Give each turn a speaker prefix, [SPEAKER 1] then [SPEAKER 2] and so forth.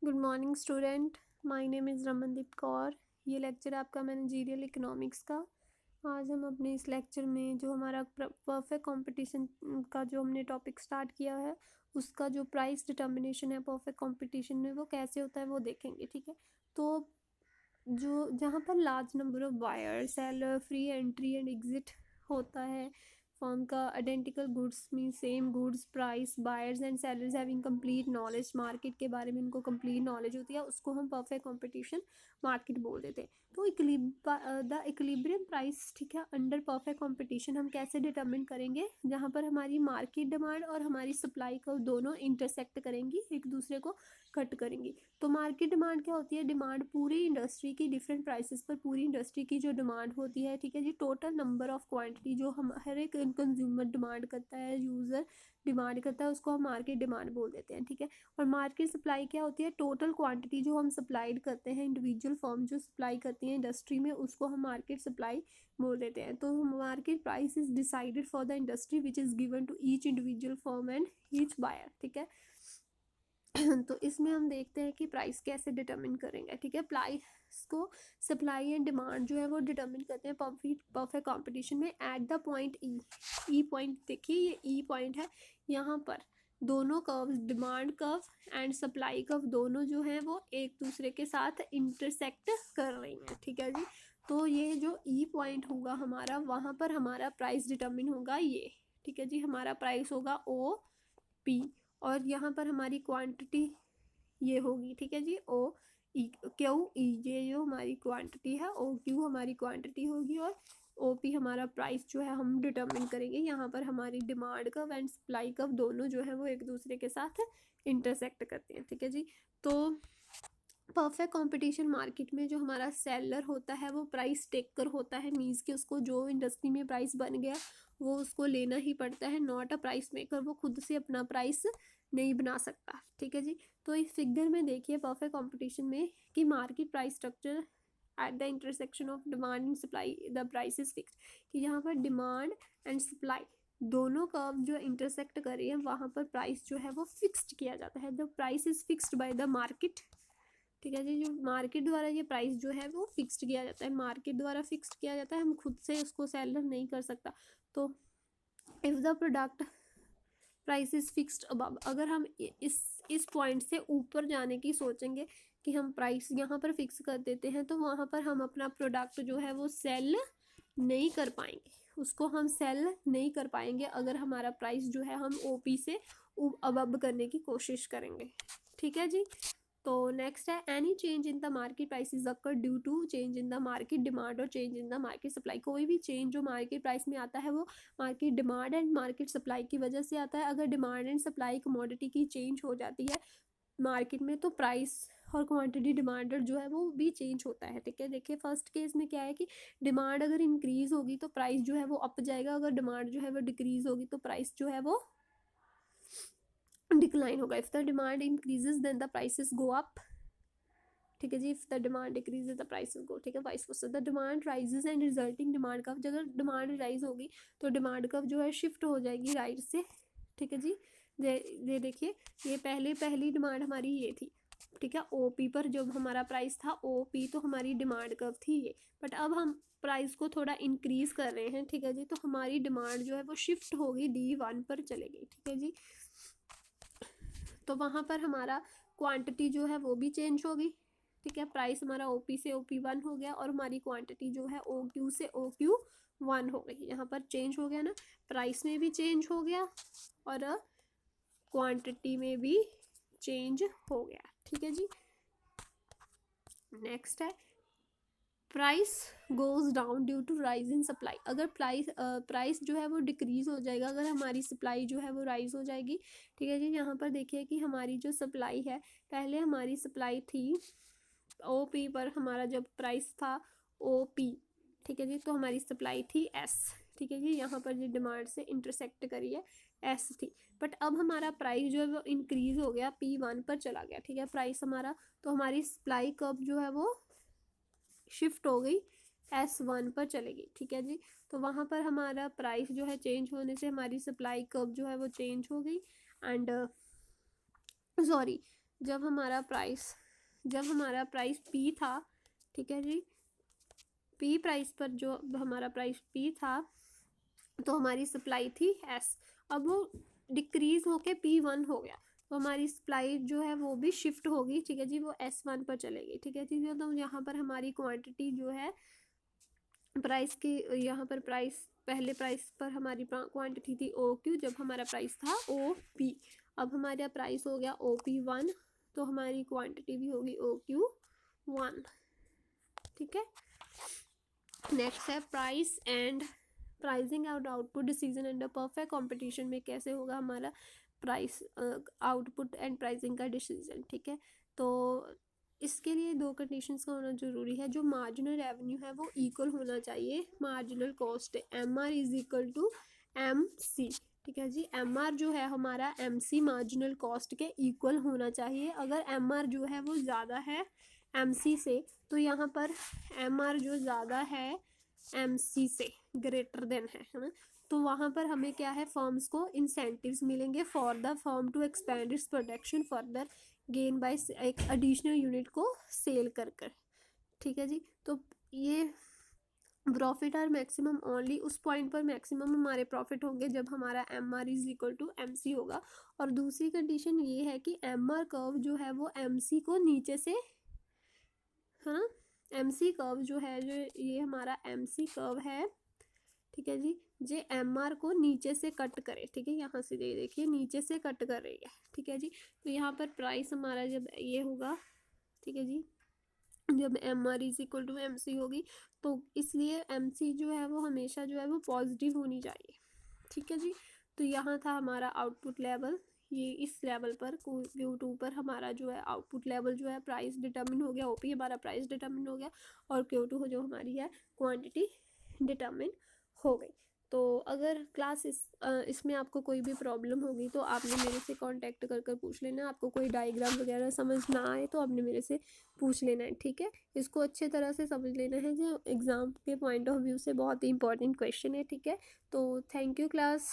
[SPEAKER 1] Good morning student, my name is Ramandeep Kaur. ये lecture आपका managerial economics का। आज हम अपने इस लेक्चर में जो हमारा परफेक्ट कंपटीशन का जो हमने टॉपिक स्टार्ट किया है उसका जो प्राइस डिटर्मिनेशन है परफेक्ट कंपटीशन में वो कैसे होता है वो देखेंगे। ठीक है, तो जो जहाँ पर large number of buyer seller free entry and exit होता है, फर्म का identical goods mean same goods price, buyers and sellers having complete knowledge, market के बारे में उनको कंप्लीट नॉलेज होती है, उसको हम परफेक्ट कंपटीशन मार्केट बोल देते हैं। तो द इक्विलिब्रियम प्राइस, ठीक है, अंडर परफेक्ट कंपटीशन हम कैसे डिटरमिन करेंगे, जहाँ पर हमारी मार्केट डिमांड और हमारी सप्लाई को दोनों इंटरसेक्ट करेंगी, एक दूसरे को कट करेंगी। तो मार्केट डिमांड क्या होती है? डिमांड पूरी इंडस्ट्री की डिफरेंट प्राइसेस पर पूरी इंडस्ट्री की जो डिमांड होती है, ठीक है जी, टोटल नंबर ऑफ क्वांटिटी जो हम हर एक कंज्यूमर डिमांड करता है, यूज़र डिमांड करता है, उसको हम मार्केट डिमांड बोल देते हैं। ठीक है, और मार्केट सप्लाई क्या होती है? टोटल क्वांटिटी जो हम सप्लाइड करते हैं, इंडिविजुअल फर्म जो सप्लाई करती है इंडस्ट्री में, उसको हम मार्केट सप्लाई बोल देते हैं। तो market price is decided for the industry which is given to each individual firm and each buyer. ठीक है, तो इसमें हम देखते हैं कि प्राइस कैसे डिटरमिन करेंगे। ठीक है, प्राइस को सप्लाई एंड डिमांड जो है वो डिटरमिन करते हैं परफेक्ट कंपटीशन में at the point E point. देखिए ये ई पॉइंट है, यहाँ पर दोनों curves, demand curve and supply curve, दोनों जो है वो एक दूसरे के साथ इंटरसेक्ट कर रही हैं। ठीक है जी, तो ये जो ई पॉइंट होगा हमारा, वहाँ पर हमारा प्राइस डिटरमिन होगा ये। ठीक है जी, हमारा प्राइस होगा ओ पी, और यहाँ पर हमारी क्वांटिटी ये होगी। ठीक है जी, ओ ई क्यू ई, ये जो हमारी क्वांटिटी है, ओ क्यू हमारी क्वांटिटी होगी, और ओ पी हमारा प्राइस जो है हम डिटरमिन करेंगे। यहाँ पर हमारी demand curve and supply curve दोनों जो है वो एक दूसरे के साथ इंटरसेक्ट करते हैं। ठीक है जी, तो परफेक्ट कंपटीशन मार्केट में जो हमारा सेलर होता है वो प्राइस टेकर होता है, मीन्स कि उसको जो इंडस्ट्री में प्राइस बन गया वो उसको लेना ही पड़ता है, नॉट अ प्राइस मेकर। वो खुद से अपना प्राइस नहीं बना सकता। ठीक है जी, तो इस फिगर में देखिए परफेक्ट कंपटीशन में कि market price structure at the intersection of demand and supply the price is fix, कि यहाँ पर डिमांड एंड सप्लाई दोनों कर्व जो इंटरसेक्ट कर रही है वहाँ पर प्राइस जो है वो फिक्स्ड किया जाता है। The price is fixed by the market. ठीक है जी, जो मार्केट द्वारा ये प्राइस जो है वो फिक्स्ड किया जाता है, मार्केट द्वारा फिक्स्ड किया जाता है, हम खुद से उसको सेलर नहीं कर सकता। तो if the product price is fixed above, अगर हम इस पॉइंट से ऊपर जाने की सोचेंगे कि हम प्राइस यहाँ पर फिक्स कर देते हैं, तो वहाँ पर हम अपना प्रोडक्ट जो है वो सेल नहीं कर पाएंगे, उसको हम सेल नहीं कर पाएंगे अगर हमारा प्राइस जो है हम ओपी से अबव करने की कोशिश करेंगे। ठीक है जी, तो नेक्स्ट है any change in the market price occur due to change in the market demand और change in the market supply. कोई भी चेंज जो मार्केट प्राइस में आता है वो market demand and market supply की वजह से आता है। अगर डिमांड एंड सप्लाई कमोडिटी की चेंज हो जाती है मार्केट में तो प्राइस और क्वांटिटी डिमांड जो है वो भी चेंज होता है। ठीक है, देखिए फर्स्ट केस में क्या है कि डिमांड अगर इंक्रीज होगी तो प्राइस जो है वो अप जाएगा, अगर डिमांड जो है वो डिक्रीज होगी तो प्राइस जो है वो डिक्लाइन होगा। If the demand increases then the prices go up. ठीक है जी, if the demand decreases the prices go, ठीक है, vice versa the demand rises and resulting demand curve, अगर डिमांड राइज होगी तो डिमांड कर्व जो है शिफ्ट हो जाएगी राइट से। ठीक है जी, ये देखिए ये पहली डिमांड हमारी ये थी। ठीक है, ओपी पर जब हमारा प्राइस था ओपी तो हमारी डिमांड कर्व थी ये, बट अब हम प्राइस को थोड़ा इंक्रीज कर रहे हैं। ठीक है जी, तो हमारी डिमांड जो है वो शिफ्ट होगी D1 पर चलेगी। ठीक है जी, तो वहाँ पर हमारा क्वांटिटी जो है वो भी चेंज होगी। ठीक है, प्राइस हमारा ओपी से OP1 हो गया और हमारी क्वांटिटी जो है OQ से OQ1 हो गई। यहाँ पर चेंज हो गया ना, प्राइस में भी चेंज हो गया और क्वांटिटी में भी चेंज हो गया। ठीक है जी, नेक्स्ट है price goes down due to rise in supply. अगर प्राइस जो है वो डिक्रीज हो जाएगा अगर हमारी सप्लाई जो है वो राइज हो जाएगी। ठीक है जी, यहाँ पर देखिए कि हमारी जो सप्लाई है, पहले हमारी सप्लाई थी ओपी पर, हमारा जब प्राइस था ओपी, ठीक है जी, तो हमारी सप्लाई थी एस। ठीक है जी, यहाँ पर जो डिमांड से इंटरसेक्ट करी है एस थी, बट अब हमारा प्राइस जो है वो इंक्रीज हो गया P1 पर चला गया। ठीक है, प्राइस हमारा, तो हमारी सप्लाई कब जो है वो शिफ्ट हो गई S1 पर चलेगी। ठीक है जी, तो वहाँ पर हमारा प्राइस जो है चेंज होने से हमारी सप्लाई कर्व जो है वो चेंज हो गई एंड सॉरी जब हमारा प्राइस P था, ठीक है जी, P प्राइस पर जो हमारा प्राइस P था तो हमारी सप्लाई थी S। अब वो डिक्रीज होके P1 हो गया तो हमारी सप्लाई जो है वो भी शिफ्ट होगी, ठीक है जी, वो S1 पर चलेगी, ठीक है जी। तो यहाँ पर हमारी क्वांटिटी जो है प्राइस की, यहाँ पर पहले प्राइस पर हमारी क्वांटिटी थी OQ जब हमारा प्राइस था OP। अब हमारा प्राइस हो गया OP1 तो हमारी क्वांटिटी भी होगी OQ1, ठीक है। नेक्स्ट है price and pricing out output decision under perfect competition में कैसे होगा हमारा प्राइस आउटपुट एंड प्राइसिंग का डिसीजन, ठीक है। तो इसके लिए 2 कंडीशंस का होना जरूरी है। जो मार्जिनल रेवेन्यू है वो इक्वल होना चाहिए marginal cost, MR is equal to MC, ठीक है जी। MR जो है हमारा MC मार्जिनल कॉस्ट के इक्वल होना चाहिए। अगर MR जो है वो ज़्यादा है MC से तो यहाँ पर MR जो ज़्यादा है MC से ग्रेटर देन है ना, तो वहाँ पर हमें क्या है, फर्म्स को इंसेंटिव्स मिलेंगे for the firm to expand its production further gain by एक एडिशनल यूनिट को सेल कर, ठीक है जी। तो ये प्रॉफिट आर मैक्सिमम ओनली, उस पॉइंट पर मैक्सिमम हमारे प्रॉफिट होंगे जब हमारा MR is equal to MC होगा। और दूसरी कंडीशन ये है कि MR कर्व जो है वो MC को नीचे से, है ना, MC कर्व जो है, जो ये हमारा MC कर्व है, ठीक है जी, जे MR को नीचे से कट करे, ठीक है, यहाँ से देखिए नीचे से कट कर रही है, ठीक है जी। तो यहाँ पर प्राइस हमारा जब ये होगा, ठीक है जी, जब MR is equal to MC होगी तो इसलिए MC जो है वो हमेशा जो है वो पॉजिटिव होनी चाहिए, ठीक है जी। तो यहाँ था हमारा आउटपुट लेवल, ये इस लेवल पर Q2 पर हमारा जो है आउटपुट लेवल जो है प्राइस डिटर्मिन हो गया, OP हमारा प्राइस डिटर्मिन हो गया और Q2 जो हमारी है क्वांटिटी डिटर्मिन हो गई। तो अगर इसमें आपको कोई भी प्रॉब्लम होगी तो आपने मेरे से कांटेक्ट कर पूछ लेना। आपको कोई डायग्राम वगैरह समझ ना आए तो आपने मेरे से पूछ लेना है, ठीक है। इसको अच्छे तरह से समझ लेना है, जो एग्ज़ाम के पॉइंट ऑफ व्यू से बहुत ही इंपॉर्टेंट क्वेश्चन है, ठीक है। तो थैंक यू क्लास।